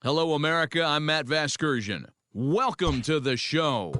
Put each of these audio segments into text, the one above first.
Hello, America. I'm Matt Vasgersian. Welcome to the show.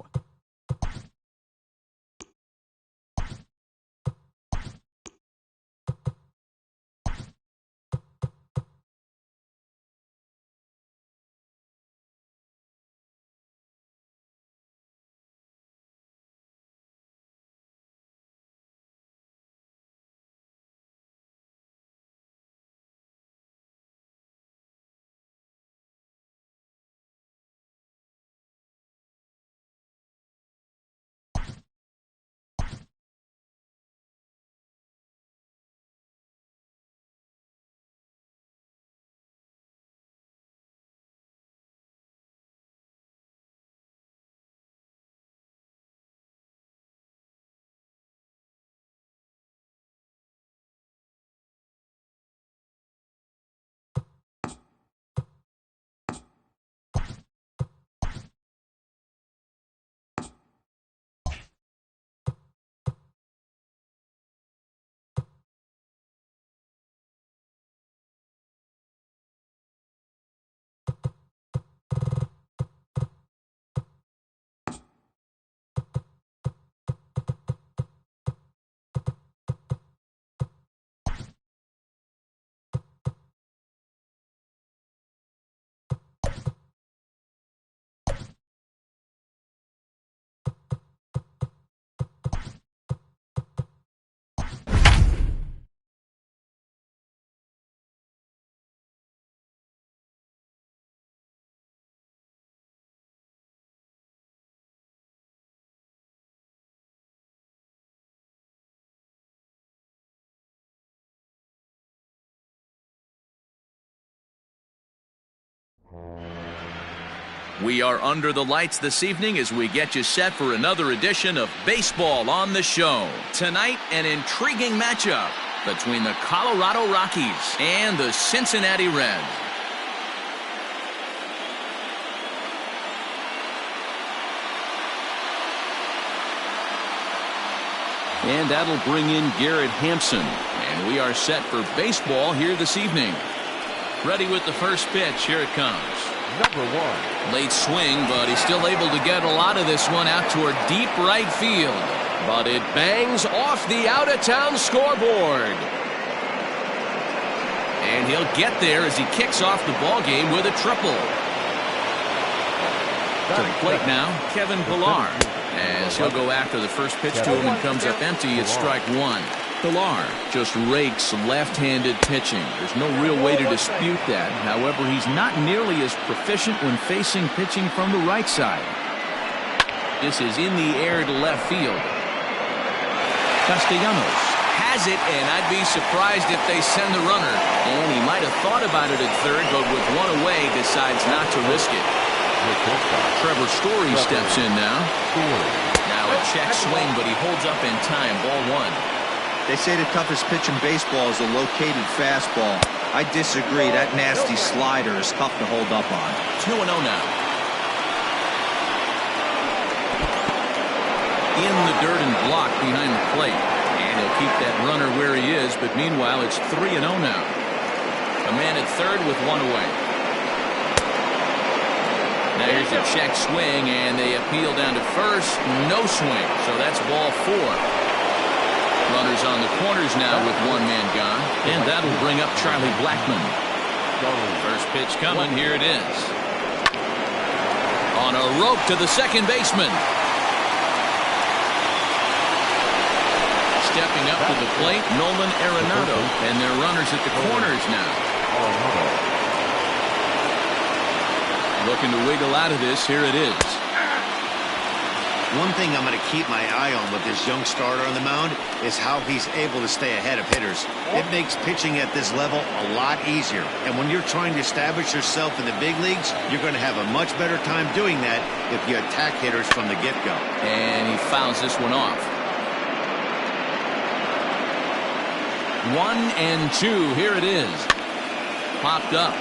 We are under the lights this evening as we get you set for another edition of Baseball on the Show. Tonight, an intriguing matchup between the Colorado Rockies and the Cincinnati Reds. And that'll bring in Garrett Hampson. And we are set for baseball here this evening. Ready with the first pitch. Here it comes. Number one. Late swing, but he's still able to get a lot of this one out toward deep right field. But it bangs off the out-of-town scoreboard. And he'll get there as he kicks off the ball game with a triple. To the plate now, Kevin Pillar. As he'll go after the first pitch to him and comes up empty at strike one. Pillar just rakes left-handed pitching. There's no real way to dispute that. However, he's not nearly as proficient when facing pitching from the right side. This is in the air to left field. Castellanos has it, and I'd be surprised if they send the runner. And he might have thought about it at third, but with one away, decides not to risk it. Trevor Story steps in now. Now a check swing, but he holds up in time. Ball one. They say the toughest pitch in baseball is a located fastball. I disagree. That nasty slider is tough to hold up on. 2-0 now. In the dirt and blocked behind the plate. And he'll keep that runner where he is, but meanwhile it's 3-0 now. A man at third with one away. Now here's a check swing, and they appeal down to first. No swing, so that's ball four. Runners on the corners now with one man gone. And that'll bring up Charlie Blackmon. First pitch coming. Here it is. On a rope to the second baseman. Stepping up to the plate, Nolan Arenado. And their runners at the corners now. Looking to wiggle out of this. Here it is. One thing I'm going to keep my eye on with this young starter on the mound is how he's able to stay ahead of hitters. It makes pitching at this level a lot easier. And when you're trying to establish yourself in the big leagues, you're going to have a much better time doing that if you attack hitters from the get-go. And he fouls this one off. 1-2. Here it is. Popped up.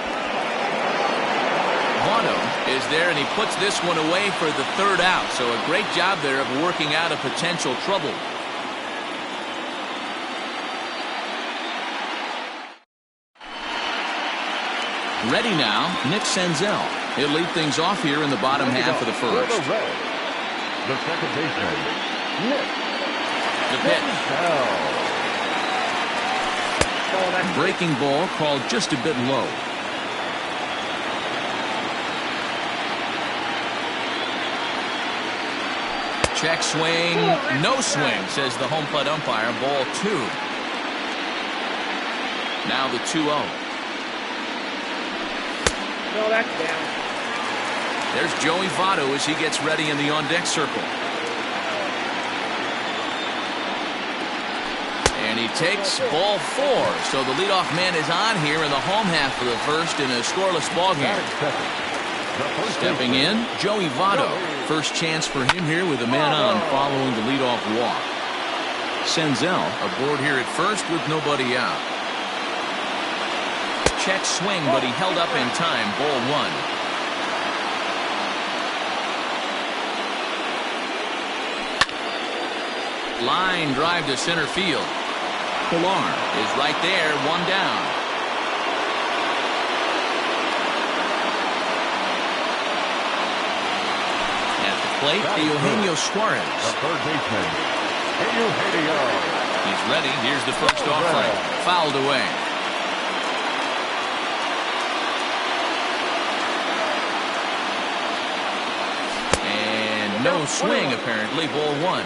Votto is there, and he puts this one away for the third out. So a great job there of working out a potential trouble. Ready now, Nick Senzel. He'll lead things off here in the bottom half of the first. The second baseman, Nick. The pitch. Breaking ball called just a bit low. Check swing, no swing, says the home plate umpire. Ball 2. Now the 2-0. No, that's down. There's Joey Votto as he gets ready in the on-deck circle. And he takes ball 4. So the leadoff man is on here in the home half of the first in a scoreless ballgame. Stepping in, Joey Votto. First chance for him here with a man on following the leadoff walk. Senzel aboard here at first with nobody out. Check swing, but he held up in time. Ball 1. Line drive to center field. Pilar is right there, 1 down. At the plate, Eugenio Suarez. The third baseman, Eugenio. He's ready. Here's the first offering. Fouled away. And no swing, apparently. Ball 1.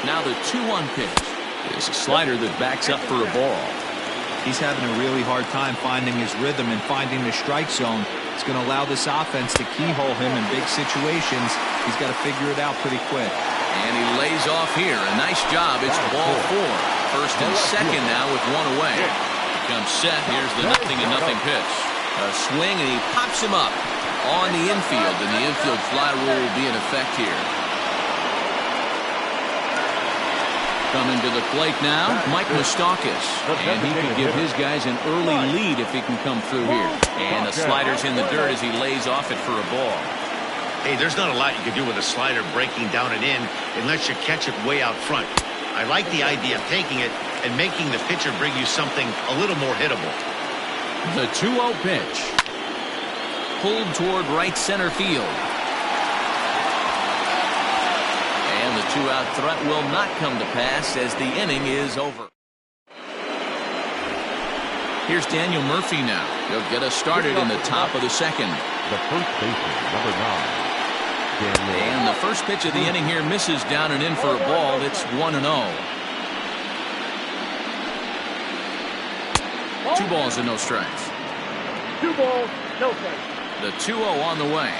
Now the 2-1 pitch is a slider that backs up for a ball. He's having a really hard time finding his rhythm and finding the strike zone. It's going to allow this offense to keyhole him in big situations. He's got to figure it out pretty quick. And he lays off here. A nice job. It's ball 4. First and second now with 1 away. He comes set. Here's the 0-0 pitch. A swing, and he pops him up on the infield. And the infield fly rule will be in effect here. Coming to the plate now, Mike Moustakas. And he could give his guys an early lead if he can come through here. And the slider's in the dirt as he lays off it for a ball. Hey, there's not a lot you can do with a slider breaking down and in unless you catch it way out front. I like the idea of taking it and making the pitcher bring you something a little more hittable. The 2-0 pitch. Pulled toward right center field. And the 2-out threat will not come to pass as the inning is over. Here's Daniel Murphy now. He'll get us started in the top of the second. The first baseman, number 9. And the first pitch of the inning here misses down and in for a ball. It's 1-0. 2 balls and no strikes. 2 balls, no strikes. The 2-0 on the way.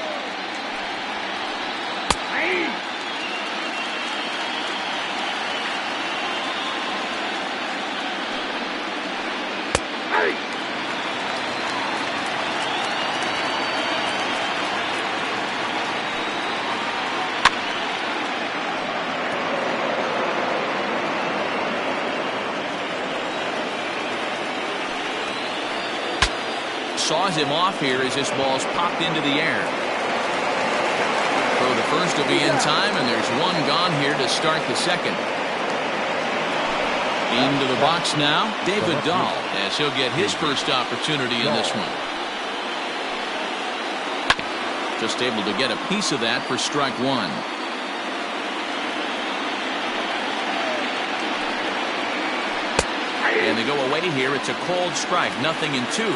Saws him off here as this ball's popped into the air. So the first will be in time, and there's 1 gone here to start the second. Into the box now, David Dahl, as he'll get his first opportunity in this one. Just able to get a piece of that for strike 1. And they go away here. It's a cold strike, 0-2.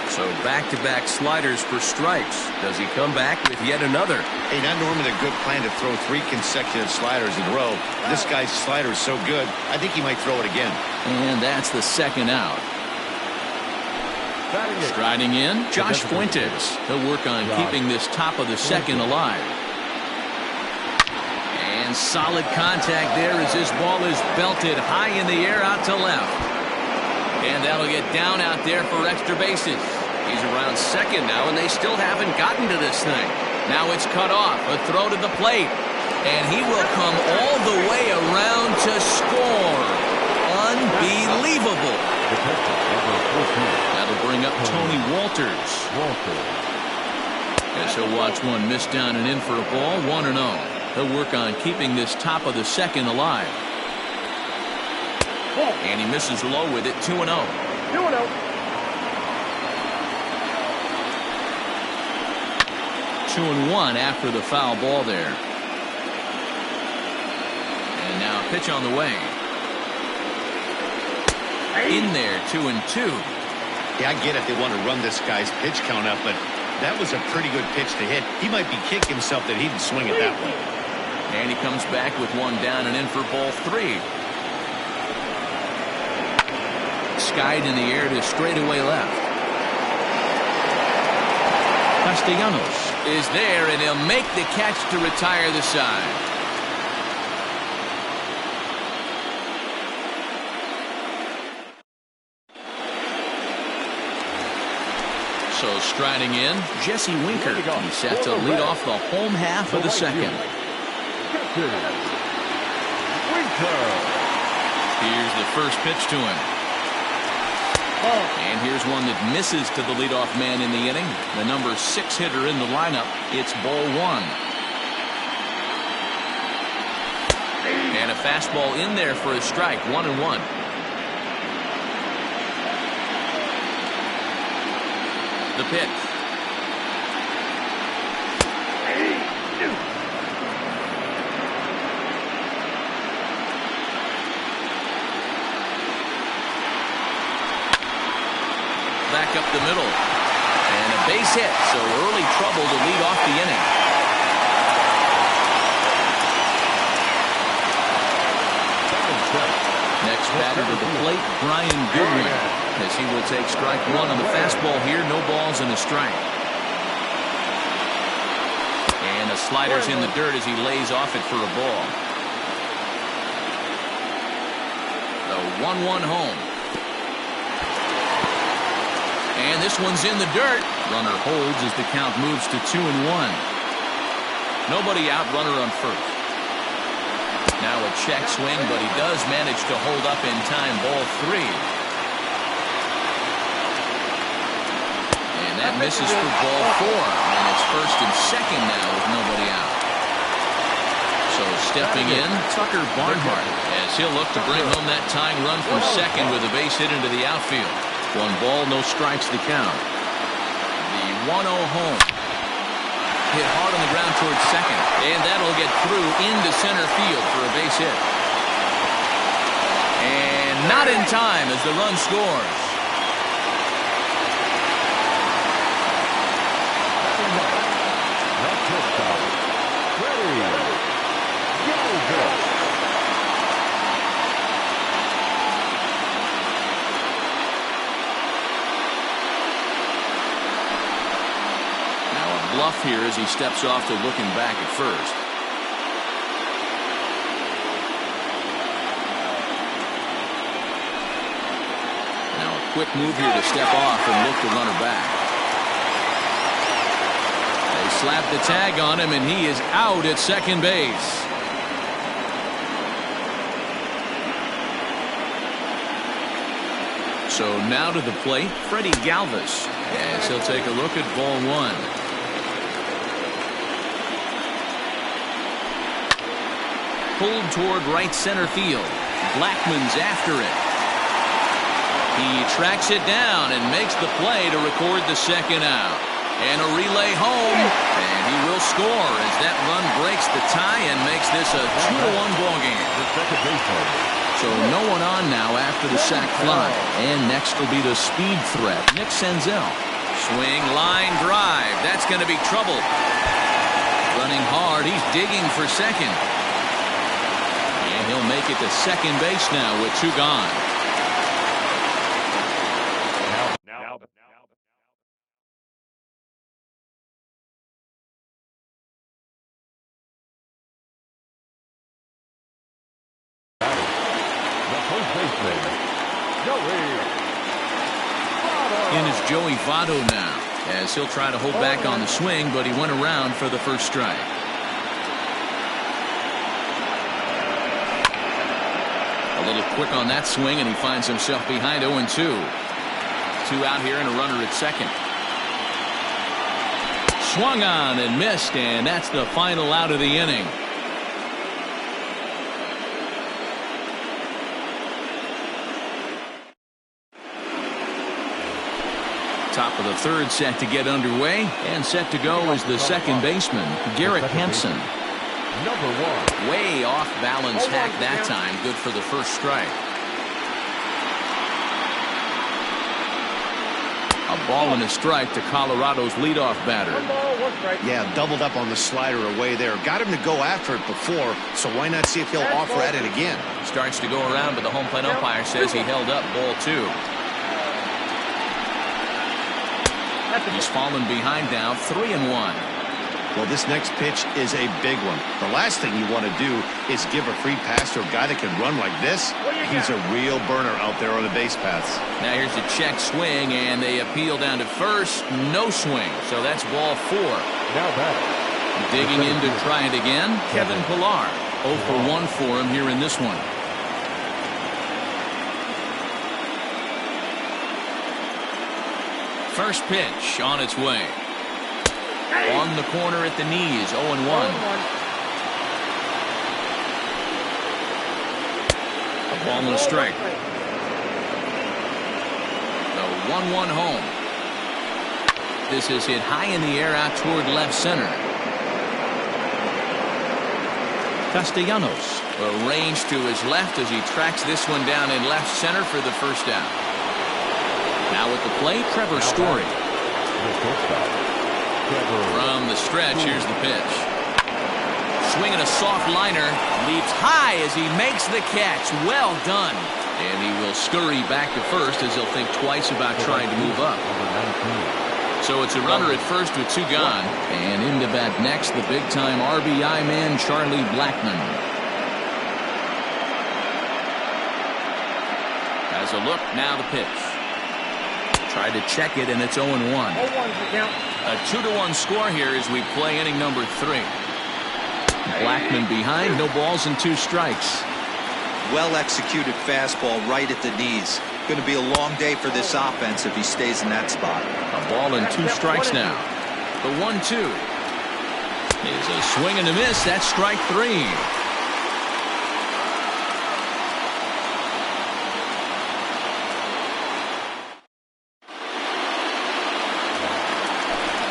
So back-to-back sliders for strikes. Does he come back with yet another? Hey, not normally a good plan to throw 3 consecutive sliders in a row. This guy's slider is so good, I think he might throw it again. And that's the second out. Striding in, Josh Fuentes. He'll work on keeping this top of the second alive. And solid contact there as this ball is belted high in the air out to left. And that'll get down out there for extra bases. He's around second now, and they still haven't gotten to this thing. Now it's cut off. A throw to the plate. And he will come all the way around to score. Unbelievable. The pitcher, number 14. That'll bring up Tony Walters. As he'll watch one miss down and in for a ball, 1-0. He'll work on keeping this top of the second alive. And he misses low with it, 2-0. 2-0. 2-1 after the foul ball there. And now a pitch on the way. In there, 2-2. Yeah, I get it. They want to run this guy's pitch count up, but that was a pretty good pitch to hit. He might be kicking himself that he didn't swing it that way. And he comes back with one down and in for ball 3. Skied in the air to straightaway left. Castellanos is there, and he'll make the catch to retire the side. So striding in, Jesse Winker. He's set to lead off the home half of the second. Here's the first pitch to him. And here's one that misses to the leadoff man in the inning. The number 6 hitter in the lineup. It's ball 1. And a fastball in there for a strike. 1-1. The pitch. Back up the middle. And a base hit, so early trouble to lead off the inning. Next batter to the plate, Brian Goodwin, as he will take strike 1 on the fastball here. No balls and a strike. And a slider's in the dirt as he lays off it for a ball. The 1-1 home. And this one's in the dirt. Runner holds as the count moves to 2-1. Nobody out, runner on first. Now a check swing, but he does manage to hold up in time. Ball 3. And that misses for ball 4. And it's first and second now with nobody out. So stepping in, Tucker Barnhart, as he'll look to bring home that tying run from second with a base hit into the outfield. 1 ball, no strikes to count. The 1-0 home. Hit hard on the ground towards second. And that'll get through into center field for a base hit. And not in time as the run scores. Bluff here as he steps off to looking back at first. Now a quick move here to step off and look the runner back. They slap the tag on him and he is out at second base. So now to the plate, Freddie Galvis, as he'll take a look at ball 1. Pulled toward right center field. Blackman's after it. He tracks it down and makes the play to record the second out. And a relay home. And he will score as that run breaks the tie and makes this a 2-1 ball game. So no one on now after the sac fly. And next will be the speed threat, Nick Senzel. Swing, line drive. That's going to be trouble. Running hard. He's digging for second. And he'll make it to second base now with 2 gone. In is Joey Votto now, as he'll try to hold back on the swing, but he went around for the first strike. A A little quick on that swing, and he finds himself behind 0-2. 2 out here and a runner at second. Swung on and missed, and that's the final out of the inning. Top of the third set to get underway, and set to go is the second baseman, Garrett Hampson. Number 1. Way off balance hack that time. Good for the first strike. A ball and a strike to Colorado's leadoff batter. Yeah, doubled up on the slider away there. Got him to go after it before, so why not see if he'll offer at it again? Starts to go around, but the home plate umpire says he held up ball 2. He's fallen behind now, 3-1. Well, this next pitch is a big one. The last thing you want to do is give a free pass to a guy that can run like this. He's a real burner out there on the base paths. Now here's a check swing, and they appeal down to first. No swing, so that's ball 4. Now batting. Digging in to try it again, Kevin Pillar. 0 for 1 for him here in this one. First pitch on its way. On the corner at the knees, 0-1. A ball and a strike. The 1-1 home. This is hit high in the air out toward left center. Castellanos arranged to his left as he tracks this one down in left center for the first out. Now at the plate, Trevor Story. From the stretch, here's the pitch. Swinging a soft liner, leaps high as he makes the catch. Well done. And he will scurry back to first as he'll think twice about trying to move up. So it's a runner at first with 2 gone. And into bat next, the big-time RBI man, Charlie Blackmon. Has a look, now the pitch. Tried to check it, and it's 0-1. A 2-1 score here as we play inning number 3. Blackmon behind, no balls and 2 strikes. Well executed fastball right at the knees. Going to be a long day for this offense if he stays in that spot. A ball and 2 strikes now. The 1-2 is a swing and a miss. That's strike 3.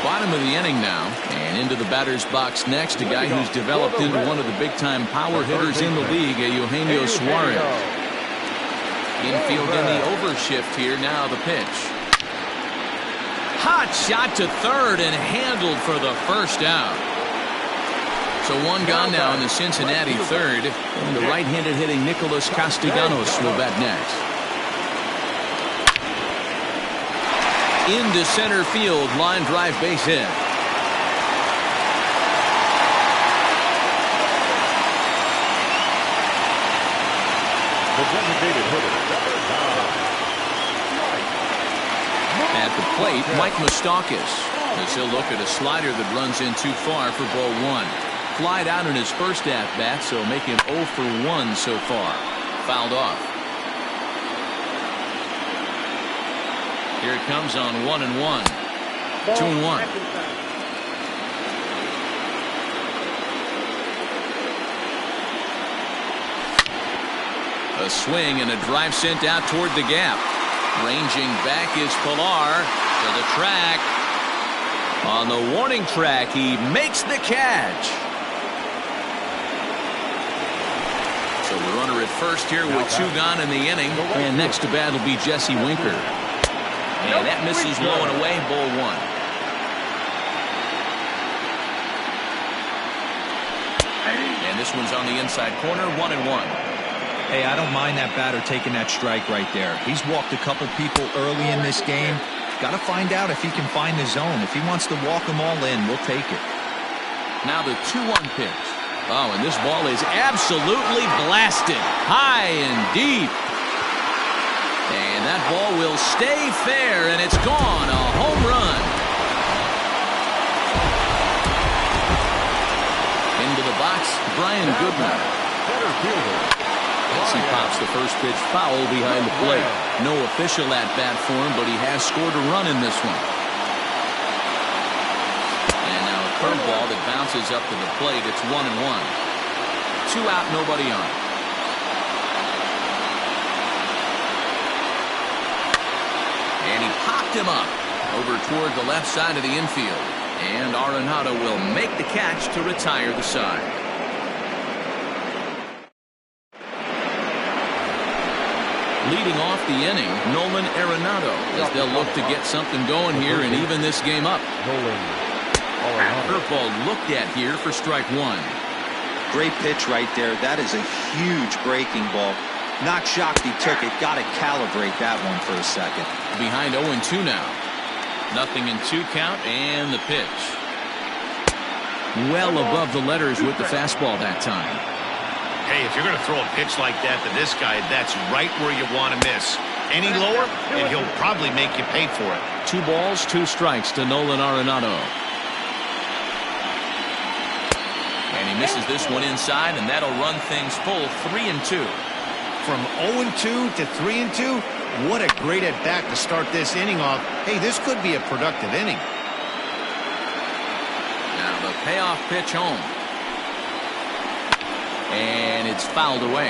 Bottom of the inning now, and into the batter's box next, a guy who's developed into one of the big-time power hitters in the league, Eugenio Suarez. Infield in the overshift here, now the pitch. Hot shot to third and handled for the first out. So 1 gone now in the Cincinnati third, and the right-handed hitting Nicholas Castellanos will bat next. Into center field, line drive base hit. The designated hitter, At the plate, Mike Moustakas, as he'll look at a slider that runs in too far for ball 1. Flied out in his first at-bat, so make him 0 for 1 so far. Fouled off. Here it comes on 1-1. 2-1. A swing and a drive sent out toward the gap. Ranging back is Pillar to the track. On the warning track, he makes the catch. So the runner at first here with 2 gone in the inning. And next to bat will be Jesse Winker. And that misses low and away, ball 1. And this one's on the inside corner, 1-1. Hey, I don't mind that batter taking that strike right there. He's walked a couple people early in this game. Got to find out if he can find the zone. If he wants to walk them all in, we'll take it. Now the 2-1 pitch. Oh, and this ball is absolutely blasted. High and deep. And that ball will stay fair, and it's gone. A home run. Into the box, Brian Goodwin. As he pops the first pitch foul behind the plate. No official at-bat for him, but he has scored a run in this one. And now a curveball that bounces up to the plate. It's 1-1. 2 out, nobody on. And he popped him up over toward the left side of the infield. And Arenado will make the catch to retire the side. Leading off the inning, Nolan Arenado, as they'll look to get something going here and even this game up. Curveball looked at here for strike 1. Great pitch right there. That is a huge breaking ball. Not shocked he took it. Got to calibrate that one for a second. Behind 0-2 now. 0-2 count and the pitch. Well above the letters with the fastball that time. Hey, if you're going to throw a pitch like that to this guy, that's right where you want to miss. Any lower, and he'll probably make you pay for it. 2 balls, 2 strikes to Nolan Arenado. And he misses this one inside, and that'll run things full 3-2. From 0-2 to 3-2, what a great at bat to start this inning off. Hey, this could be a productive inning. Now the payoff pitch home. And it's fouled away.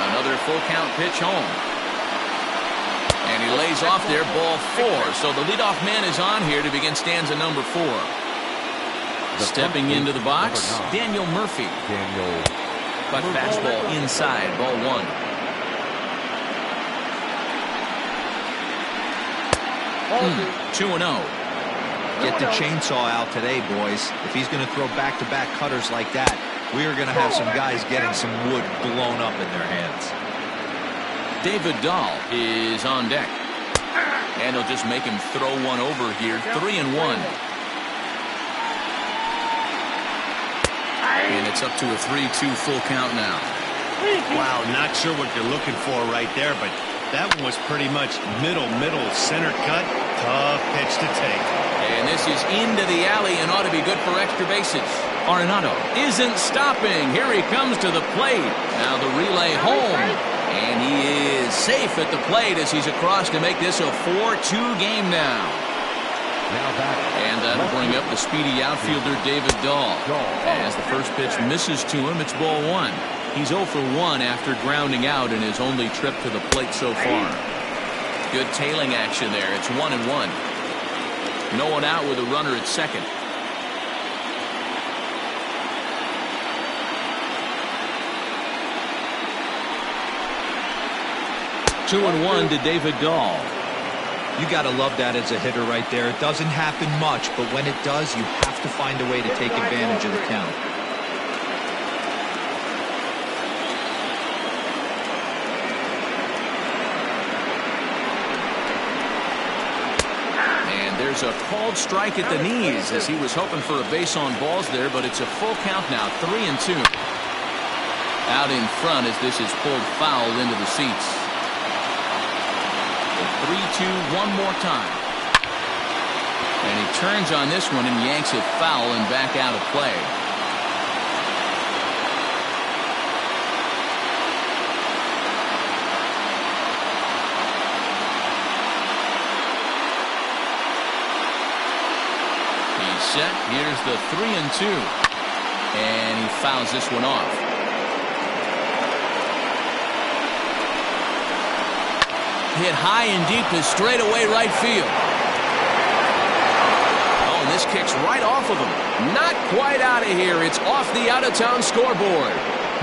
Another full count pitch home. And he lays off there, ball 4. So the leadoff man is on here to begin stanza number 4. Stepping into the box, Daniel Murphy. But fastball inside, ball 1. 2-0. Get the chainsaw out today, boys. If he's going to throw back-to-back cutters like that, we are going to have some guys getting some wood blown up in their hands. David Dahl is on deck. And he'll just make him throw one over here. 3-1. And it's up to a 3-2 full count now. Wow, not sure what you're looking for right there, but that one was pretty much middle, center cut. Tough pitch to take. And this is into the alley and ought to be good for extra bases. Arenado isn't stopping. Here he comes to the plate. Now the relay home. And he is safe at the plate as he's across to make this a 4-2 game now. And that'll bring up the speedy outfielder David Dahl. As the first pitch misses to him, it's ball 1. He's 0 for 1 after grounding out in his only trip to the plate so far. Good tailing action there. It's 1-1. No one out with a runner at second. Two and 1 to David Dahl. You got to love that as a hitter right there. It doesn't happen much, but when it does, you have to find a way to take advantage of the count. There's a called strike at the knees as he was hoping for a base on balls there, but it's a full count now, 3-2. Out in front as this is pulled foul into the seats. 3-2 one more time. And he turns on this one and yanks it foul and back out of play. Set. Here's the 3-2. And he fouls this one off. Hit high and deep to straightaway right field. Oh, and this kicks right off of him. Not quite out of here. It's off the out-of-town scoreboard.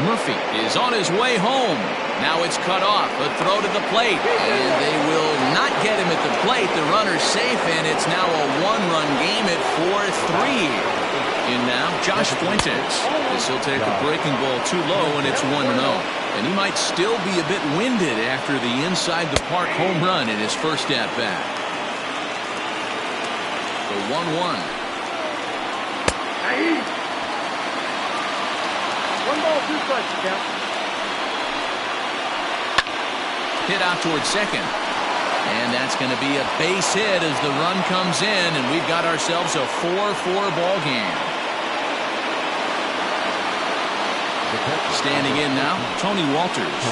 Murphy is on his way home. Now it's cut off. A throw to the plate. And they will not get him at the plate. The runner's safe, and it's now a one-run game at 4-3. In now, Josh Fuentes. This will take a breaking ball too low, and it's 1-0. And he might still be a bit winded after the inside-the-park home run in his first at-bat. The 1-1. 1 ball, 2 strikes, count. Hit out towards second. And that's going to be a base hit as the run comes in, and we've got ourselves a 4-4 ball game. Standing in now, Tony Walters.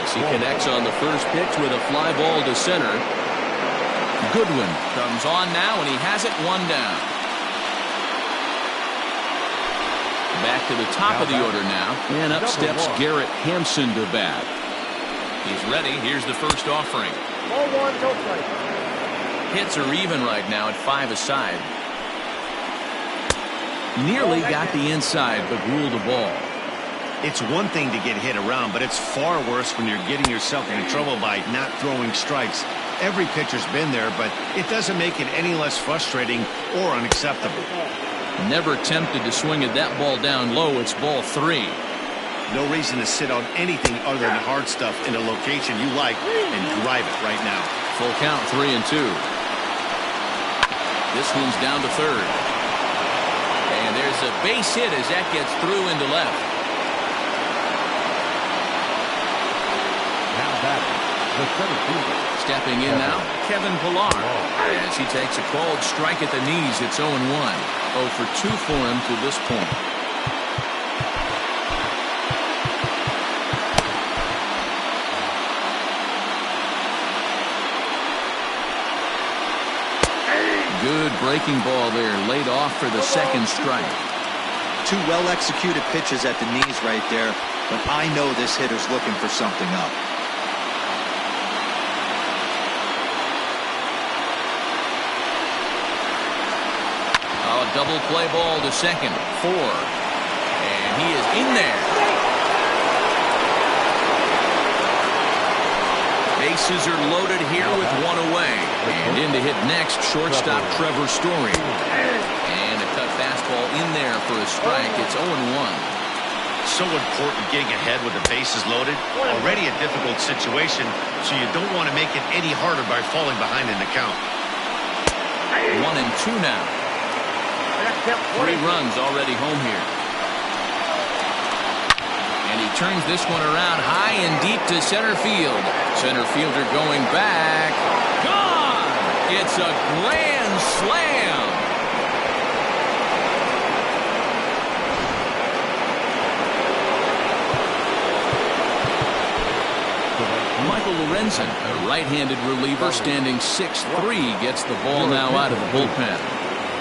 As he connects on the first pitch with a fly ball to center. Goodwin comes on now, and he has it one down. Back to the top of the order now, and up steps Garrett Hampson to bat. He's ready. Here's the first offering. Ball one, no strike. Hits are even right now at 5 aside. Nearly got the inside, but ruled a ball. It's one thing to get hit around, but it's far worse when you're getting yourself into trouble by not throwing strikes. Every pitcher's been there, but it doesn't make it any less frustrating or unacceptable. Never tempted to swing at that ball down low. It's ball 3. No reason to sit on anything other than hard stuff in a location you like and drive it right now. Full count, 3-2. This one's down to third. And there's a base hit as that gets through into left. Now batting, the center fielder. Stepping in now, Kevin Pillar. As he takes a called strike at the knees, it's 0-1. 0 for 2 for him to this point. Good breaking ball there, laid off for the second strike. 2 well-executed pitches at the knees right there, but I know this hitter's looking for something up. A double play ball to second, 4. And he is in there. Bases are loaded here with 1 away. And in to hit next, shortstop Trevor Story. And a cut fastball in there for a strike. It's 0-1. So important getting ahead with the bases loaded. Already a difficult situation, so you don't want to make it any harder by falling behind in the count. 1-2 now. 3 runs already home here. And he turns this one around high and deep to center field. Center fielder going back. Gone! It's a grand slam. Michael Lorenzen, a right-handed reliever standing 6'3", gets the ball now out of the bullpen.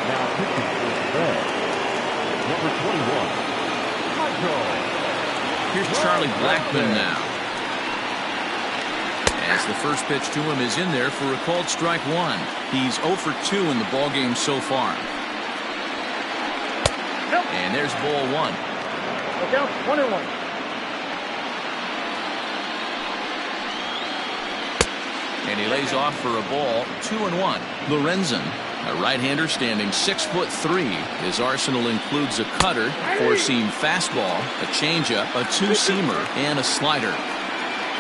Now pitching is red. Number 21, Michael. Here's Charlie Blackmon now. As the first pitch to him is in there for a called strike 1. He's 0 for 2 in the ballgame so far. And there's ball 1. Look out, 1-1. And he lays off for a ball, 2-1. Lorenzen, a right-hander standing 6'3". His arsenal includes a cutter, 4-seam fastball, a changeup, a 2-seamer, and a slider.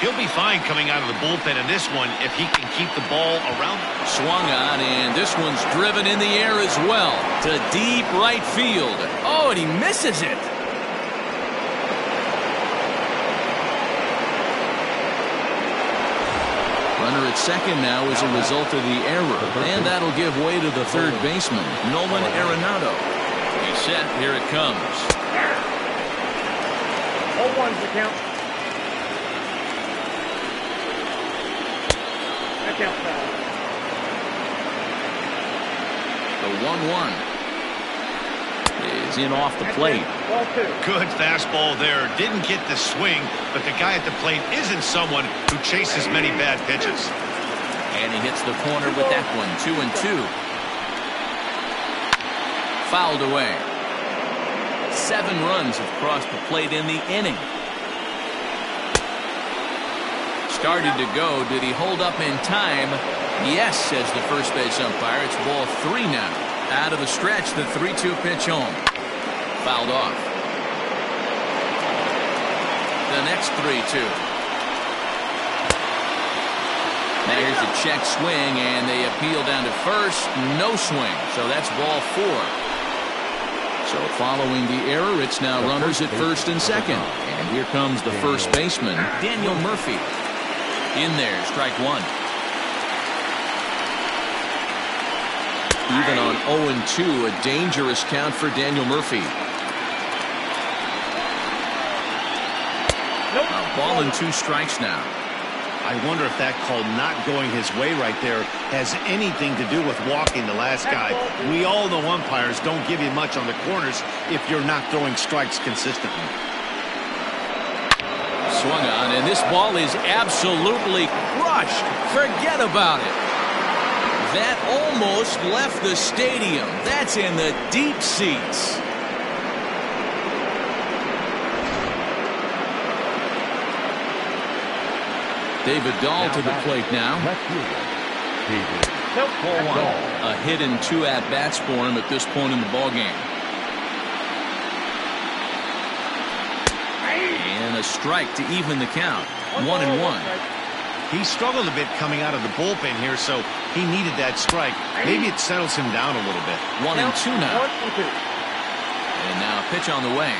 He'll be fine coming out of the bullpen in this one if he can keep the ball around. Swung on, and this one's driven in the air as well to deep right field. Oh, and he misses it. Runner at second now as a result of the error, and that'll give way to the third baseman, Nolan Arenado. He's set. Here it comes. 0-1's the count. That counts foul. The 1-1 is in off the plate. Ball 2. Good fastball there. Didn't get the swing, but the guy at the plate isn't someone who chases many bad pitches. And he hits the corner with that one. 2-2. Fouled away. 7 runs have crossed the plate in the inning. Started to go. Did he hold up in time? Yes, says the first base umpire. It's ball 3 now. Out of the stretch, the 3-2 pitch home. Fouled off. The next 3-2. Now here's a check swing, and they appeal down to first. No swing, so that's ball 4. So following the error, it's now runners at first and second. And here comes the first baseman, Daniel Murphy. In there, strike 1. Even on 0-2, a dangerous count for Daniel Murphy. Ball and 2 strikes now. I wonder if that call not going his way right there has anything to do with walking the last guy. We all know umpires don't give you much on the corners if you're not throwing strikes consistently. Swung on, and this ball is absolutely crushed. Forget about it. That almost left the stadium. That's in the deep seats. David Dahl to the plate now. A hit and 2 at-bats for him at this point in the ballgame. And a strike to even the count. 1-1. He struggled a bit coming out of the bullpen here, so he needed that strike. Maybe it settles him down a little bit. 1-2 now. And now a pitch on the way.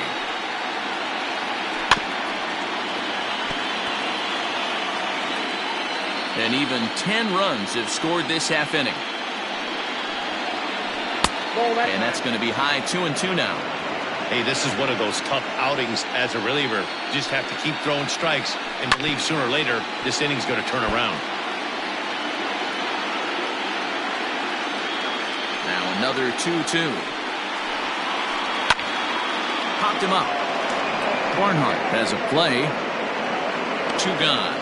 And even 10 runs have scored this half inning. And that's going to be high 2-2 now. Hey, this is one of those tough outings as a reliever. Just have to keep throwing strikes and believe sooner or later this inning's going to turn around. Now another 2-2. Popped him up. Barnhart has a play. 2 gone.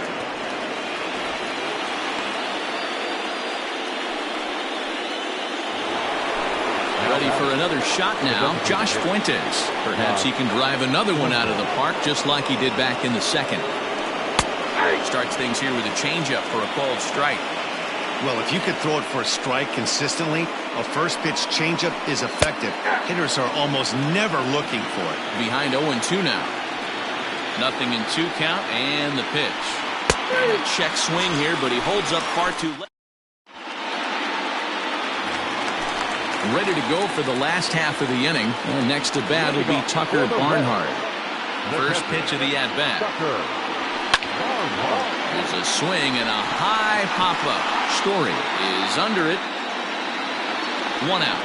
Ready for another shot now. Josh Fuentes. Perhaps he can drive another one out of the park just like he did back in the second. Starts things here with a changeup for a called strike. Well, if you could throw it for a strike consistently, a first pitch changeup is effective. Hitters are almost never looking for it. Behind 0-2 now. Nothing in 2 count and the pitch. Check swing here, but he holds up far too late. Ready to go for the last half of the inning. And next to bat will be Tucker Barnhart. First pitch of the at-bat. There's a swing and a high pop-up. Story is under it. 1 out.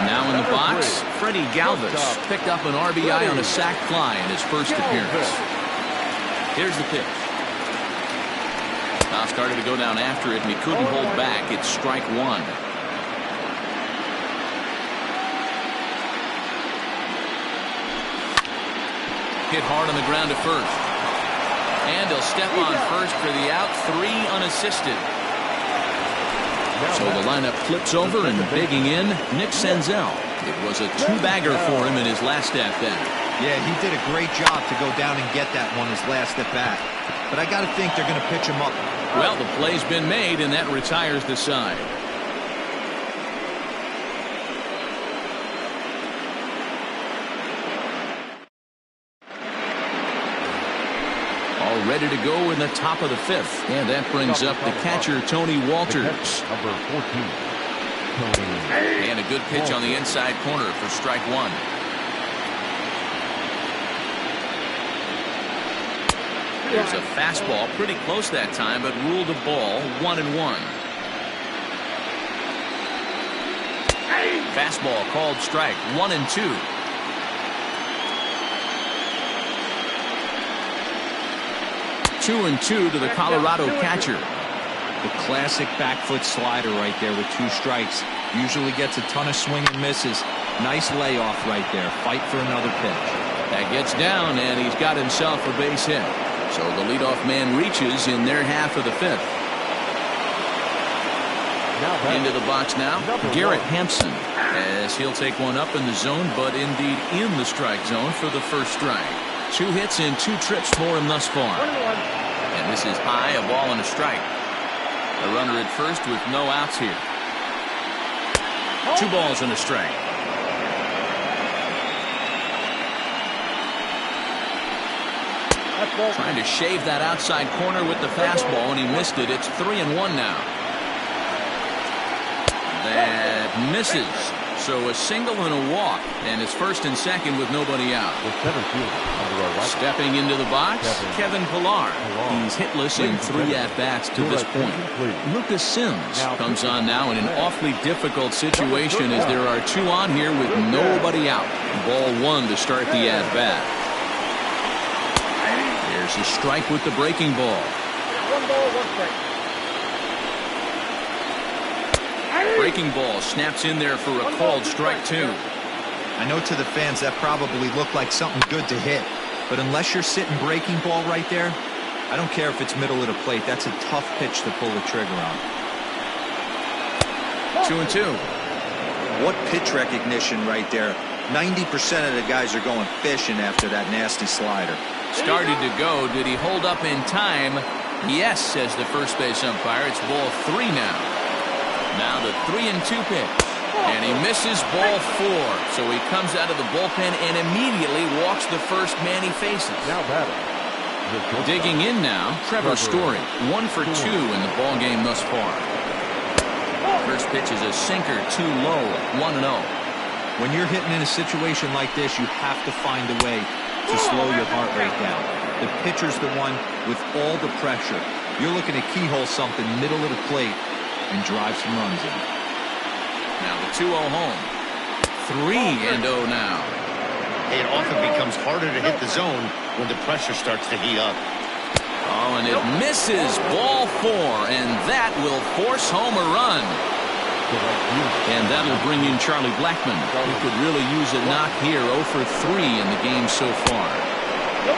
Now in the box, Freddie Galvis picked up an RBI on a sac fly in his first appearance. Here's the pitch. Now started to go down after it, and he couldn't hold back. It's strike 1. Hit hard on the ground to first. And he'll step on first for the out. 3 unassisted. So the lineup flips over, and digging in, Nick Senzel. It was a 2-bagger for him in his last at-bat. Yeah, he did a great job to go down and get that one his last at-bat. But I got to think they're going to pitch him up. Well, the play's been made, and that retires the side. All ready to go in the top of the 5th. And that brings up the catcher, Tony Walters. Number 14. And a good pitch on the inside corner for strike 1. There's a fastball pretty close that time, but ruled a ball. 1-1. Fastball called strike. 1-2. Two and 2 to the Colorado catcher. The classic back foot slider right there with 2 strikes. Usually gets a ton of swing and misses. Nice layoff right there. Fight for another pitch. That gets down, and he's got himself a base hit. So the leadoff man reaches in their half of the 5th. Into the box now, Garrett Hampson, as he'll take one up in the zone, but indeed in the strike zone for the first strike. 2 hits and 2 trips for him thus far. And this is high, a ball and a strike. A runner at first with no outs here. 2 balls and a strike. Trying to shave that outside corner with the fastball, and he missed it. It's 3-1 now. That misses. So a single and a walk, and it's first and second with nobody out. The center fielder under our right. Stepping into the box, Kevin Pillar. He's hitless in 3 at-bats to this point. Lucas Sims comes on now in an awfully difficult situation as there are 2 on here with nobody out. Ball 1 to start the at-bat. There's a strike with the breaking ball. 1 ball, 1 strike. Breaking ball snaps in there for a called strike 2. I know to the fans that probably looked like something good to hit, but unless you're sitting breaking ball right there, I don't care if it's middle of the plate. That's a tough pitch to pull the trigger on. 2-2. What pitch recognition right there. 90% of the guys are going fishing after that nasty slider. Started to go. Did he hold up in time? Yes, says the first base umpire. It's ball 3 now. Now the 3-2 pitch. And he misses ball 4. So he comes out of the bullpen and immediately walks the first man he faces. Now batting. Digging in now, Trevor Story. 1 for 2 in the ball game thus far. First pitch is a sinker, too low, 1-0. When you're hitting in a situation like this, you have to find a way to slow your heart rate down. The pitcher's the one with all the pressure. You're looking to keyhole something middle of the plate and drive some runs in. Now the 2-0 home. 3-0 now. It often becomes harder to hit the zone when the pressure starts to heat up. Oh, and it misses ball 4, and that will force home a run. And that'll bring in Charlie Blackmon, who could really use a knock here. 0 for 3 in the game so far.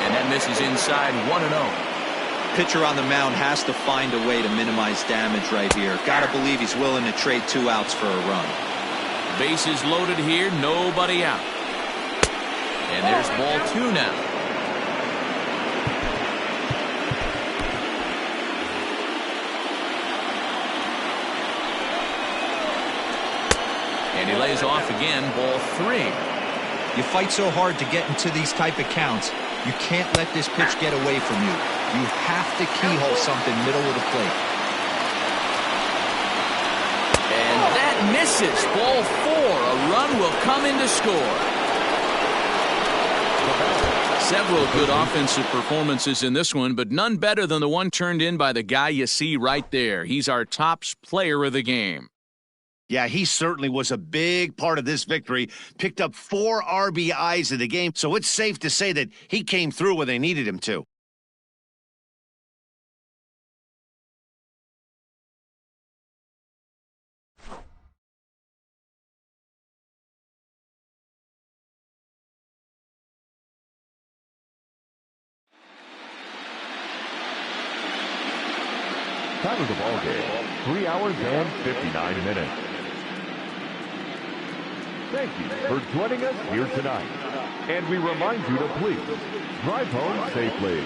And that misses inside 1-0. Pitcher on the mound has to find a way to minimize damage right here. Gotta believe he's willing to trade 2 outs for a run. Bases loaded here, nobody out. And there's ball 2 now. And he lays off again, ball 3. You fight so hard to get into these type of counts, you can't let this pitch get away from you. You have to keyhole something middle of the plate. And that misses. Ball 4. A run will come in to score. Several good offensive performances in this one, but none better than the one turned in by the guy you see right there. He's our top player of the game. Yeah, he certainly was a big part of this victory. Picked up 4 RBIs in the game, so it's safe to say that he came through when they needed him to. Time of the ball game, 3 hours and 59 minutes. Thank you for joining us here tonight. And we remind you to please drive home safely.